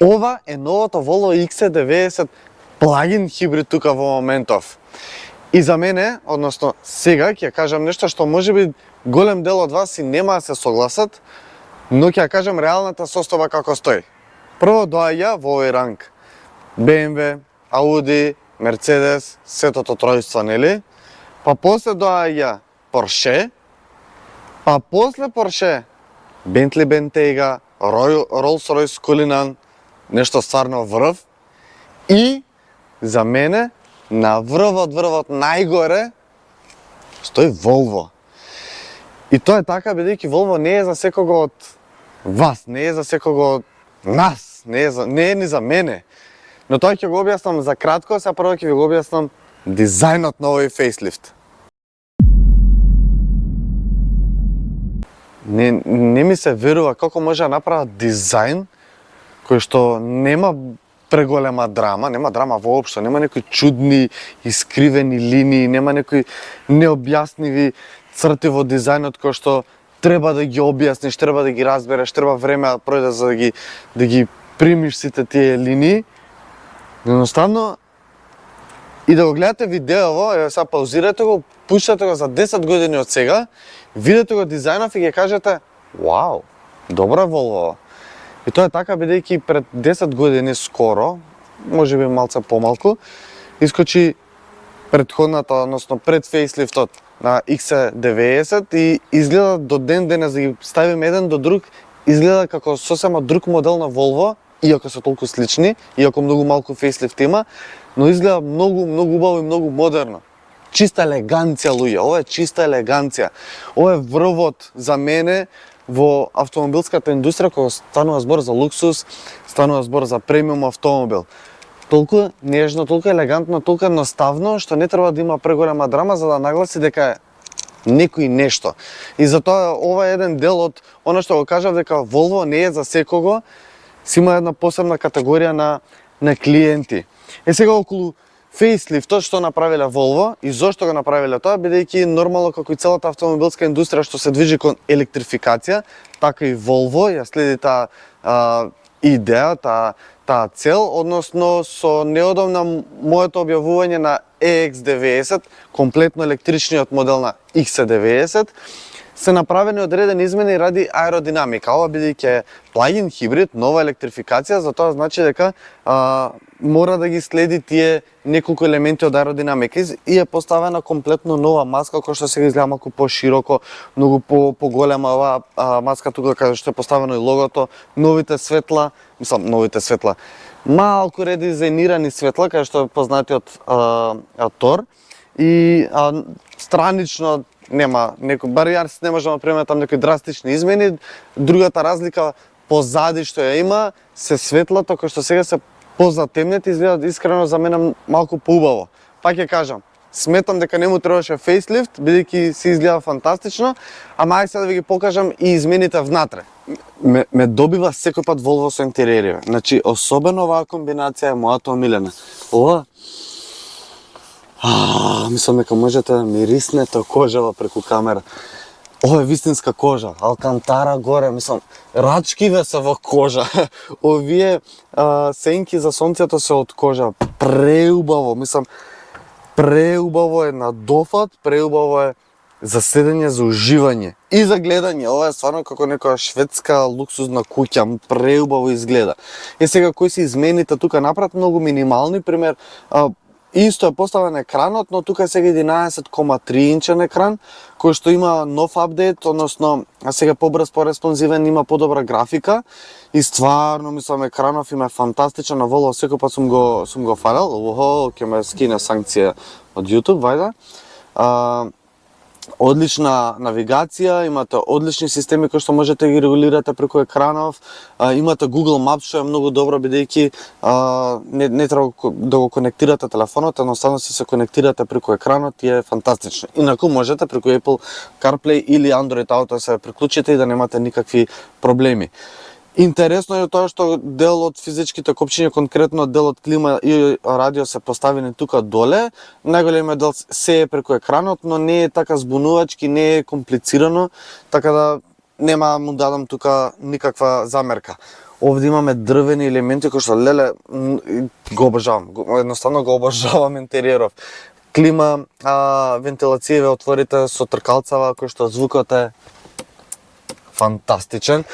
Ова е новото Volvo XC90 плагин хибрид тука во моментов. И за мене, односно сега ќе кажам нешто што можеби голем дел од вас и нема да се согласат, но ќе кажам реалната состојба како стои. Прво доаѓа во овој ранг BMW, Audi, Mercedes, сетото тројство, нели? Па после доаѓа Porsche, па после Porsche Bentley Bentayga, Rolls-Royce Cullinan, нешто стварно врв. И за мене на врвот најгоре стои Volvo. И тоа е така бидејќи Volvo не е за секого од вас, не е за секого од нас, не е ни за мене. Но тоа ќе го објаснам за кратко, сега прво ќе ви го објаснам дизајнот на овој фейслифт. Не ми се верува како може да направат дизајн кој што нема преголема драма, нема драма воопшто, нема некои чудни искривени линии, нема некои необјасниви црти во дизајнот кој што треба да ги објасниш, треба да ги разбереш, треба време да пројде за да ги примиш сите тие линии. Едноставно, и да го гледате видеово, еве сега паузирате го, пуштате го за 10 години од сега, видите го дизајнов и ќе кажете: "Вау, добра Volvo." И тоа е така бидејќи пред 10 години скоро, можеби малце помалку, искочи претходната, односно пред фейслифтот на XC90 и изгледа до ден денес да ги ставиме еден до друг, изгледа како сосема друг модел на Volvo, иако се толку слични, иако многу малку фейслифт има, но изгледа многу убаво и многу модерно. Чиста елеганција, луѓе, ова е чиста елеганција. Ова е врвот за мене во автомобилската индустрија, кога станува збор за луксус, станува збор за премиум автомобил. Толку нежно, толку елегантно, толку едноставно, што не треба да има преголема драма за да нагласи дека е некој нешто. И затоа ова е еден дел од она што го кажав, дека Volvo не е за секого, си има една посебна категорија на клиенти. Е сега околу фейслифтот што направиле Volvo и зошто го направиле тоа, бидејќи нормално како и целата автомобилска индустрија што се движи кон електрификација, така и Volvo ја следи таа идеја, таа цел, односно со неодамна моето објавување на EX90, комплетно електричниот модел на XC90, се направени одредени измени ради аеродинамика. Ова бидејќи е плагин хибрид, нова електрификација, затоа значи дека мора да ги следи тие неколку елементи од аеродинамика и е поставена комплетно нова маска која што сега изгледа малку пошироко, многу поголема оваа маска тука каде што е поставено и логото, новите светла, малку редизајнирани светла каде што е познатиот Тор и странично нема некој баријар, не можеме да приемеме некои драстични измени. Другата разлика позади што ја има се светлата кои што сега се позатемнети, изгледа искрено за мене малку поубаво. Пак ќе кажам, сметам дека не му требаше фейслифт, бидејќи се изгледа фантастично, ама ајде сега да ви ги покажам и измените внатре. Ме добива секој пат Volvo со интериериве. Значи, особено оваа комбинација е мојата омилена. Ова мислам дека можете да мириснете кожава преку камера. Ова е вистинска кожа, алкантара горе, мислам, рачкиве се во кожа. Овие сенки за сонцето се од кожа. Преубаво, мислам, преубаво е на дофат, преубаво е за седење, за уживање и за гледање. Ова е стварно како некоја шведска луксузна куќа, преубаво изгледа. Е сега кои се измените тука направат многу минимални, пример, исто е поставен екранот, но тука е сега 11,3 инчен екран, кој што има нов апдейт, односно сега побрз, пореспонзивен, има подобра графика и стварно мислам екранов има фантастичен, на Volvo секој пат сум го фалел. Ќе ме скине санкција од YouTube, вајде. Одлична навигација, имате одлични системи кои што можете да ги регулирате преку екранов, имате Google Maps што е многу добро бидејќи не треба да го конектирате телефонот, едноставно се конектирате преку екранот и е фантастично. Инаку можете преку Apple CarPlay или Android Auto се приклучите и да немате никакви проблеми. Интересно е тоа што дел од физичките копчиња, конкретно дел од клима и радио се поставени тука доле. Најголемиот дел се е преку екранот, но не е така збунувачки, не е комплицирано, така да нема му дадам тука никаква замерка. Овде имаме дрвени елементи кои што леле го обожавам. Едноставно го обожавам интериеров. Клима, вентилацијеве отворите со тркалцава кои што звукот е фантастичен.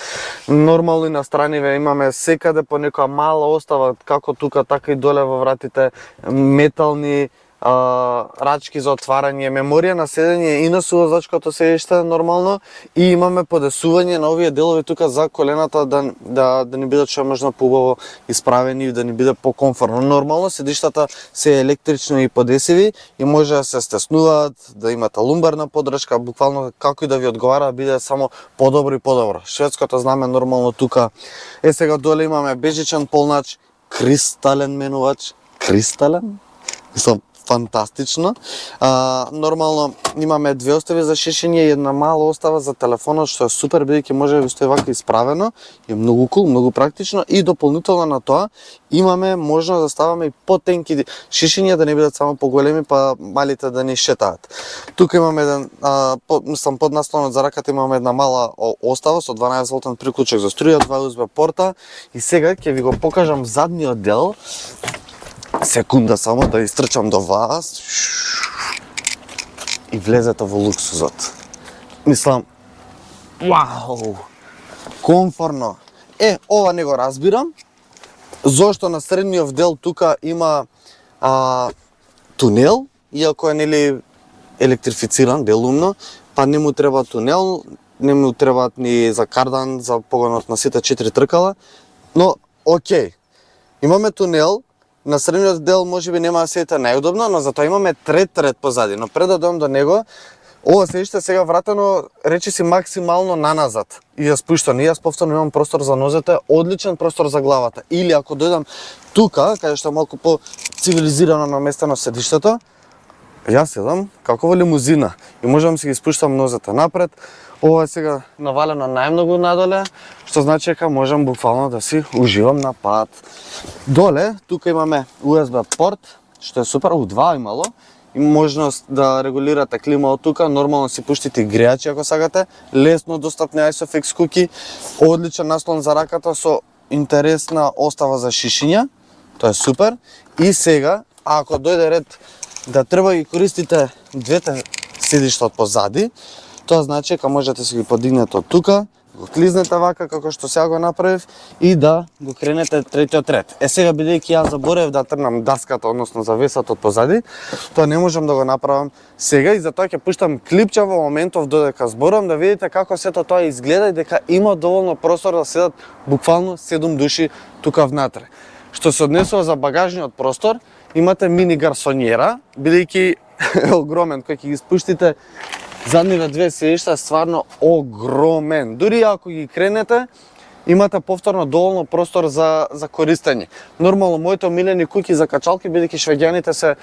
Нормално и на страниве имаме секаде по некоја мала остава, како тука, така и доле во вратите, метални рачки за отварање, меморија на седење и на сувозачкото седиште нормално, и имаме подесување на овие делови тука за колената да ни бидат што можно поубаво исправени и да ни биде покомфортно. Нормално седиштата се електрични и подесиви и може да се стеснуваат, да имате лумбарна поддршка, буквално како и да ви одговара, биде само подобро и подобро. Шведското знаме нормално тука. Сега доле имаме бежичен полнач, кристален менувач, кристален? Мислам, фантастично. Нормално имаме две остави за шишење и една мала остава за телефонот, што е супер, бидејќи може да ви стои вака исправено, е многу кул, многу практично, и дополнително на тоа имаме можност да ставаме и потенки шишења, да не бидат само поголеми, па малите да ни шетаат. Тука имаме еден, под наслонот за раката имаме една мала остава со 12 волтен приклучок за струја, 2 USB порта, и сега ќе ви го покажам задниот дел. Секунда само да истрчам до вас и влезете во луксузот. Мислам, вау, комфорно. Ова не го разбирам. Зошто на средниот дел тука има тунел, иако е нели електрифициран делумно, па не му треба тунел, не му требаат ни за кардан, за погонот на сите 4 тркала, но окей. Имаме тунел. На средниот дел можеби нема да седите најудобно, но затоа имаме трет ред позади. Но пред да дојдам до него, ова седиште сега вратено, речи си максимално наназад и ја спуштано. И јас повторно имам простор за нозете, одличен простор за главата. Или ако дојдам тука, каде што е малку по-цивилизирано наместено седиштето, јас седам како во лимузина и можам да си ги спуштам нозете напред. Ова е сега навалено најмногу надоле, што значи дека можам буквално да си уживам на пат. Доле, тука имаме USB порт, што е супер, два имало, и можност да регулирате клима од тука, нормално си пуштите грејачи ако сакате, лесно достапни ISOFIX куки, одличен наслон за раката со интересна остава за шишиња, тоа е супер. И сега, ако дојде ред да треба ги користите двете седишта од позади, тоа значи дека можете да си ги подигнете од тука, го клизнете вака како што сега го направив и да го кренете третиот ред. Сега бидејќи јас заборев да трнам даската, односно завесата од позади, тоа не можам да го направам сега и затоа ќе пуштам клипче во моментов додека зборам да видите како сето тоа изгледа и дека има доволно простор да седат буквално 7 души тука внатре. Што се однесува за багажниот простор, имате мини гарсонјера, бидејќи е огромен, кој ќе ги спуштите задниве две седишта е стварно огромен. Дури ако ги кренете, имате повторно доволно простор за користење. Нормално, моите омилени куки за качалки, бидејќи швеѓаните се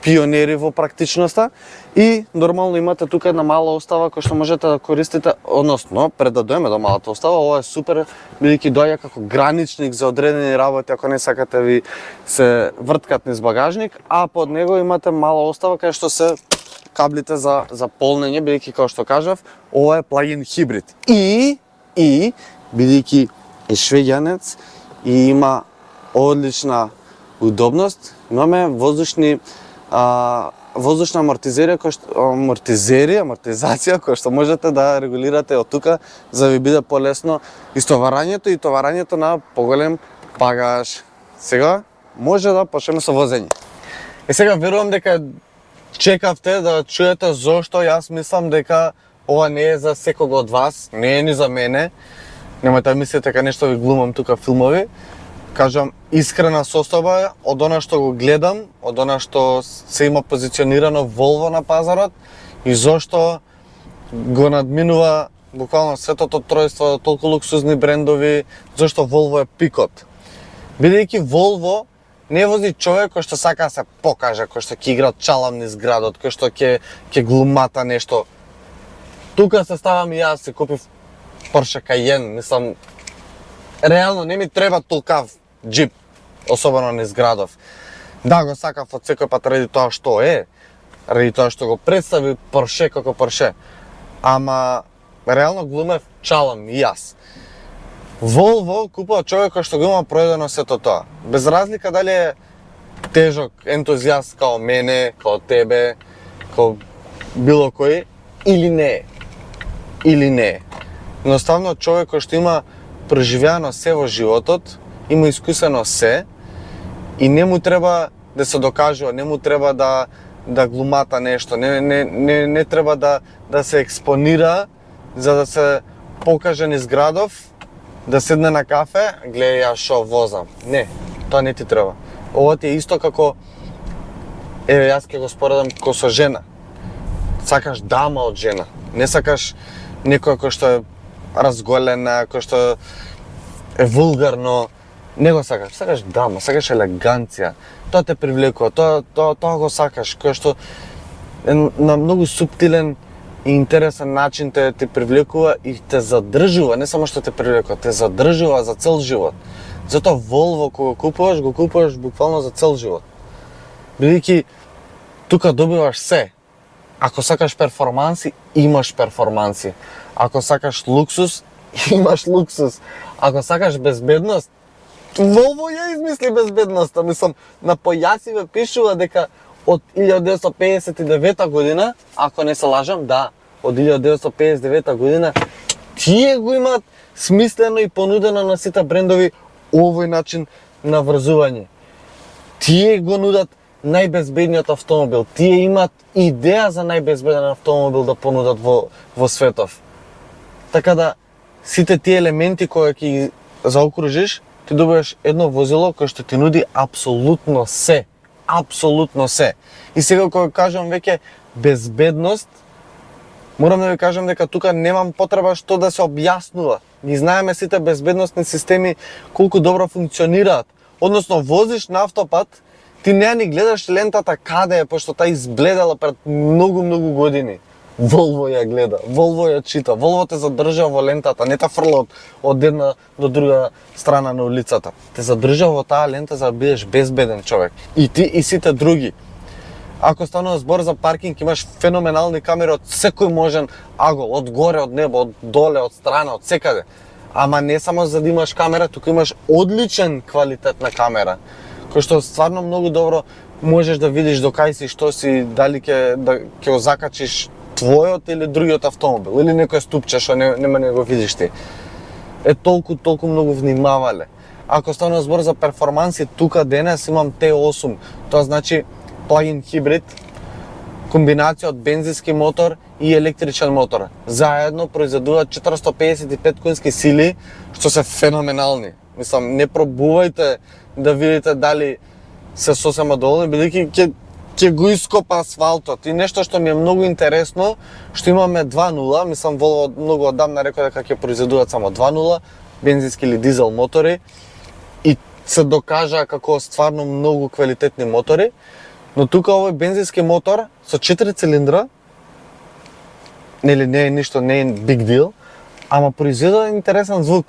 пионери во практичноста, и нормално имате тука една мала остава која што можете да користите, односно, пред да дојме до малата остава, ова е супер, бидејќи доаѓа како граничник за одредени работи, ако не сакате ви се врткат низ багажник, а под него имате мала остава кај што се каблите за полнење, бидејќи како што кажав, ова е плагин хибрид. И бидејќи е швеѓанец и има одлична удобност, имаме воздушна амортизација која што можете да регулирате од тука за да ви биде полесно истоварањето и товарањето на поголем багаж. Сега може да почнеме со возење. Сега верувам дека чекавте да чуете зошто јас мислам дека ова не е за секого од вас, не е ни за мене. Немојте да мислите дека нешто ви глумам тука филмови. Кажам, искрена состојба од она што го гледам, од она што се има позиционирано Volvo на пазарот и зошто го надминува буквално светото тројство, толку луксузни брендови, зошто Volvo е пикот. Бидејќи Volvo не вози човек кој што сака да се покаже, кој што ќе игра чалам низ градот, кој што ќе глумата нешто. Тука се ставам и јас, си купив Porsche Cayenne, мислам, реално не ми треба толкав джип, особено низ градов. Да, го сакав од секој пат ради тоа што е, ради тоа што го представи Porsche како Porsche. Ама, реално глумев чалам и јас. Volvo купува човек кој што го има проедено сето тоа. Без разлика дали е тежок ентузијаст као мене, као тебе, као било кој, или не е. Или не е. Едноставно човек кој што има преживеано се во животот, има искусено се и не му треба да се докажува, не му треба да глумата нешто, не треба да се експонира за да се покаже низ градов, да седне на кафе, гледај ја шо возам. Не, тоа не ти треба. Ова ти е исто како, еве јас ќе го споредам ко со жена. Сакаш дама од жена, не сакаш некоја кој што е разголена, кој што е вулгарно, не го сакаш, сакаш дама, сакаш елеганција. Тоа те привлекува, тоа го сакаш, кој што е на многу суптилен и интересен начин те привлекува и те задржува, не само што те привлекува, те задржува за цел живот. Затоа Volvo кога го купуваш буквално за цел живот. Бидејќи тука добиваш се. Ако сакаш перформанси, имаш перформанси. Ако сакаш луксус, имаш луксус. Ако сакаш безбедност, Volvo ја измисли безбедноста. Мислам, на појасиве пишува дека од 1959 година, ако не се лажам, да, од 1959 година, тие го имаат смислено и понудено на сите брендови овој начин на врзување. Тие го нудат најбезбедниот автомобил. Тие имаат идеја за најбезбеден автомобил да понудат во светов. Така да, сите тие елементи кои ќе заокружиш, ти добиваш едно возило кое што ти нуди апсолутно се. Апсолутно се. И сега кога кажам веќе безбедност, морам да ви кажам дека тука немам потреба што да се објаснува. Ги знаеме сите безбедносни системи колку добро функционираат. Односно, возиш на автопат, ти не ни гледаш лентата каде е, пошто таа избледала пред многу години. Volvo ја гледа, Volvo ја чита, Volvo те задржава во лентата, не те фрла од една до друга страна на улицата. Те задржава во таа лента за да бидеш безбеден човек. И ти и сите други. Ако станува збор за паркинг, имаш феноменални камери од секој можен агол, од горе, од небо, од доле, од страна, од секаде. Ама не само за да имаш камера, туку имаш одличен квалитет на камера, кој што стварно многу добро можеш да видиш до кај си, што си, дали ќе го закачиш твојот или другиот автомобил, или некој ступче што нема не го видиш ти. Е толку многу внимавале. Ако станува збор за перформанси, тука денес имам T8, тоа значи плагин хибрид, комбинација од бензински мотор и електричен мотор. Заедно произведуваат 455 конски сили, што се феноменални. Мислам, не пробувајте да видите дали се сосема доволни, бидејќи ќе го ископа асфалтот. И нешто што ми е многу интересно, што имаме 2.0, мислам Volvo многу одамна рекоа дека ќе произведуваат само 2.0, бензински или дизел мотори, и се докажа како стварно многу квалитетни мотори. Но тука овој бензински мотор со 4 цилиндра, нели не е ништо, не е big deal, ама произведува интересен звук.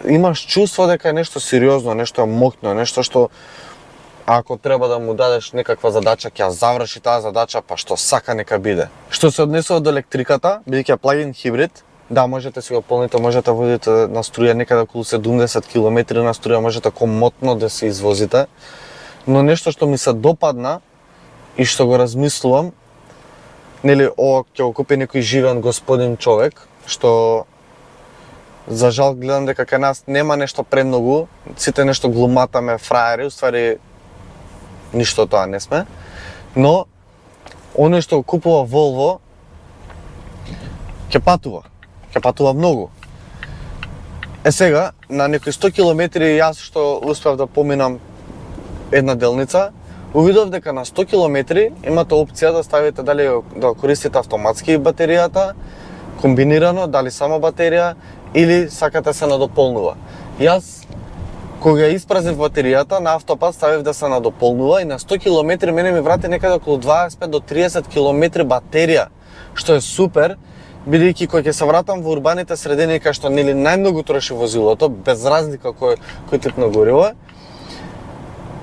Имаш чувство дека е нешто сериозно, нешто моќно, нешто што ако треба да му дадеш некаква задача, ќе ја заврши таа задача, па што сака нека биде. Што се однесува до електриката, бидејќи плагин хибрид, да, можете си го полните, можете да водите на струја некаде околу 70 км на струја, можете комотно да се извозите. Но нешто што ми се допадна и што го размислувам, нели, ќе го купи некој живеен господин човек, што за жал гледам дека кај нас нема нешто премногу, сите нешто глуматаме фраери, уствари ништо тоа не сме, но оној што купува Volvo ќе патува многу. Е сега, на некои 100 км јас што успев да поминам една делница, увидов дека на 100 км имате опција да ставите дали да користите автоматски батеријата, комбинирано, дали само батерија, или сакате се надополнува. Јас, кога ја испразнив батеријата, на автопат ставив да се надополнува и на 100 км мене ми врати некаде околу 25 до 30 км батерија, што е супер, бидејќи кога ќе се вратам во урбаните средини кај што нели најмногу троши возилото, без разлика кој тип на гориво е,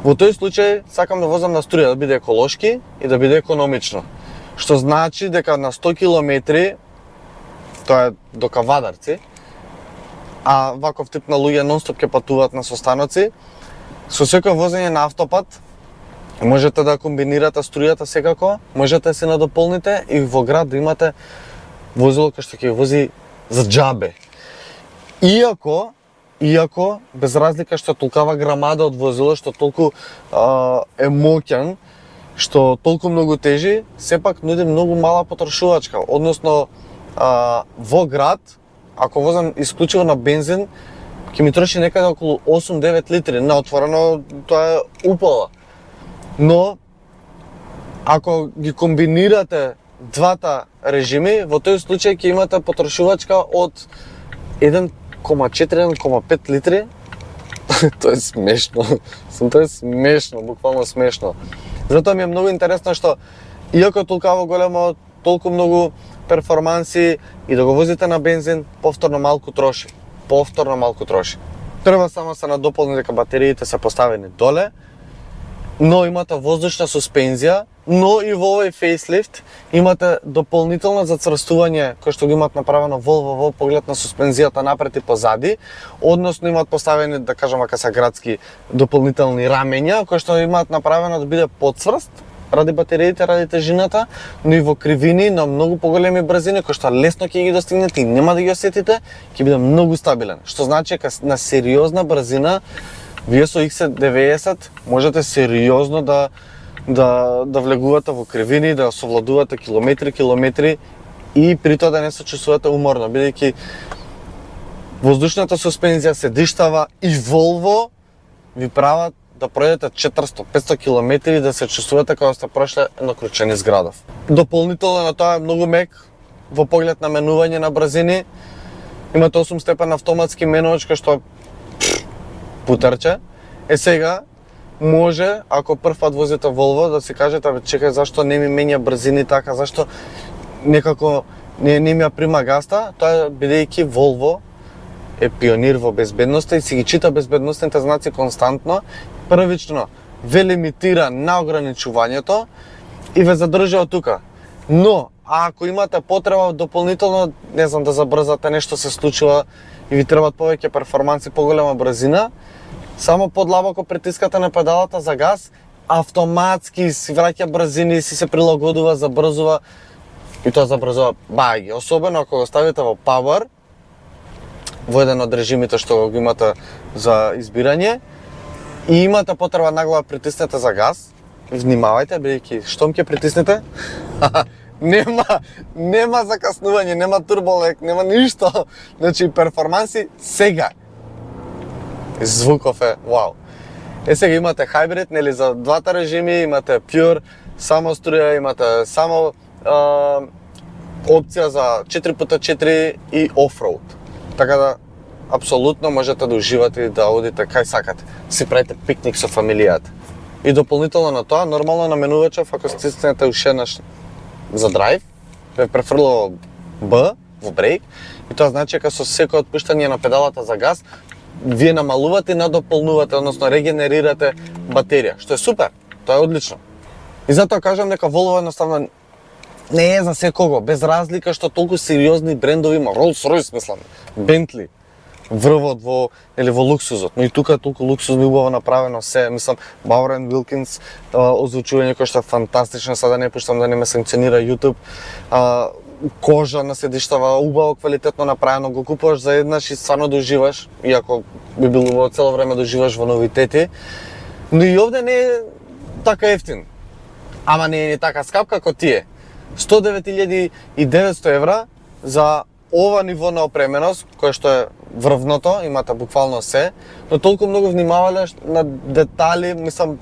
во тој случај сакам да возам на струја, да биде еколошки и да биде економично. Што значи дека на 100 км, тоа е до Кавадарци, а ваков тип на луѓе нонстоп ќе патуваат на состаноци, со секој возење на автопат можете да комбинирате струјата секако, можете да се надополните и во град да имате возило кој што ќе вози за џабе. Иако без разлика што толкава грамада од возило, што толку е моќен, што толку многу тежи, сепак нуди многу мала потрошувачка. Односно, во град, ако возам исклучиво на бензин, ќе ми троши некаде околу 8-9 литри. На отворено тоа е упала. Но, ако ги комбинирате двата режими, во тој случај ќе имате потрошувачка од 1,4-1,5 литри. Тоа е смешно. Тоа е смешно, буквално смешно. Затоа ми е многу интересно што, иако толкаво големо, толку многу перформанси и да го возите на бензин, повторно малку троши. Треба само се надополни дека батериите се поставени доле, но имате воздушна суспензија, но и во овој фейслифт имате дополнително зацрстување кој што го имат направено во поглед на суспензијата напред и позади, односно имат поставени, да кажам, ака се градски дополнителни рамења кои што имаат направено да биде подцврст ради батериите, ради тежината, но и во кривини на многу поголеми брзини кои што лесно ќе ги достигнете и нема да ги осетите, ќе биде многу стабилен. Што значи дека на сериозна брзина вие со XC90 можете сериозно да влегувате во кривини, да совладувате километри и при тоа да не се чувствувате уморно, бидејќи воздушната суспензија, седиштава и Volvo ви прават да пројдете 400-500 километри и да се чувствувате како сте прошле едно круче низ градов. Дополнително на тоа е многу мек во поглед на менување на брзини. Имате 8 степен автоматски менувач кој што путерче. Сега може, ако прв пат возите Volvo, да си кажете, чекај, зашто не ми менја брзини така, зашто некако не ми ја прима гаста, тоа бидејќи Volvo е пионир во безбедноста и си ги чита безбедносните знаци константно. Првично ве лимитира на ограничувањето и ве задржува тука. Но, ако имате потреба дополнително, не знам, да забрзате, нешто се случува и ви требаат повеќе перформанси, поголема брзина, само подлабоко притискате на педалата за газ, автоматски си враќа брзини, си се прилагодува, забрзува и тоа забрзува баги. Особено ако го ставите во Power, во еден од режимите што го имате за избирање, и имате потреба нагло да притиснете за газ, внимавајте, бидејќи штом ќе притиснете, нема закаснување, нема турболек, нема ништо. Значи перформанси сега. Звуков е вау. Сега имате хайбрид, нели, за двата режими, имате Pure, само струја, имате само опција за 4x4 и офроуд. Така да апсолутно можете да уживате и да одите кај сакате. Си правите пикник со фамилијата. И дополнително на тоа, нормално на менувачев, ако стиснете ушеднаш за драйв, ве префрлува Б во брейк, и тоа значи дека со секој отпуштање на педалата за газ, вие намалувате и надополнувате, односно регенерирате батерија, што е супер, тоа е одлично. И затоа кажам дека Volvo едноставно не е за секого, без разлика што толку сериозни брендови има, Rolls-Royce, мислам, Bentley, врвот во луксузот, но и тука е толку луксузно и убаво направено се, мислам, Bauer & Wilkins озвучување кој што е фантастично, сада не пуштам да не ме санкционира YouTube, кожа на седиштава, убаво квалитетно направено, го купуваш за еднаш и стварно да уживаш, иако би било убаво цело време да уживаш во новитети, но и овде не е така ефтин, ама не е така скап како тие. 109.900 евра за ова ниво на опременост, кое што е врвното, имате буквално се, но толку многу внимавале на детали, мислам,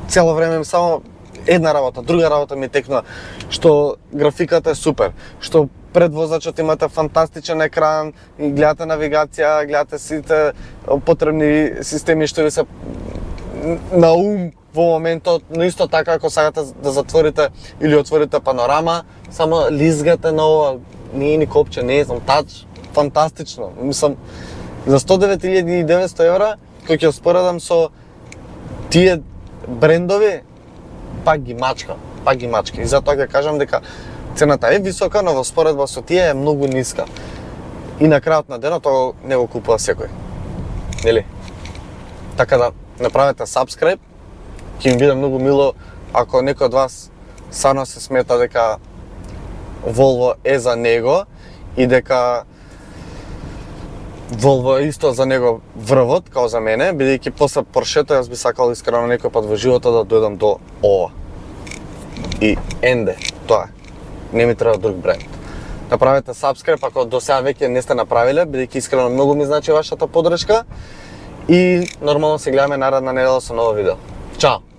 цело време само една работа, друга работа ми текна, што графиката е супер, што пред возачот имате фантастичен екран, и гледате навигација, гледате сите потребни системи што ви се на ум во моментот, но исто така ако сакате да затворите или отворите панорама, само лизгате на ова, не е ни копче, не знам, тач, фантастично. Мислам, за 109.900 евра, кој ќе споредам со тие брендови, пак ги мачка. И затоа ќе кажам дека цената е висока, но во споредба со тие е многу ниска. И на крајот на денот тоа не го купува секој. Нели? Така да направете subscribe, ќе ми биде многу мило ако некој од вас стварно се смета дека Volvo е за него и дека Volvo е исто за него врвот, као за мене, бидејќи после Поршето јас би сакал искрено некој пат во животот да дојдам до ова. И енде, тоа е. Не ми треба друг бренд. Направете subscribe ако до сега веќе не сте направиле, бидејќи искрено многу ми значи вашата поддршка. И нормално се гледаме наредна недела со ново видео. Чао!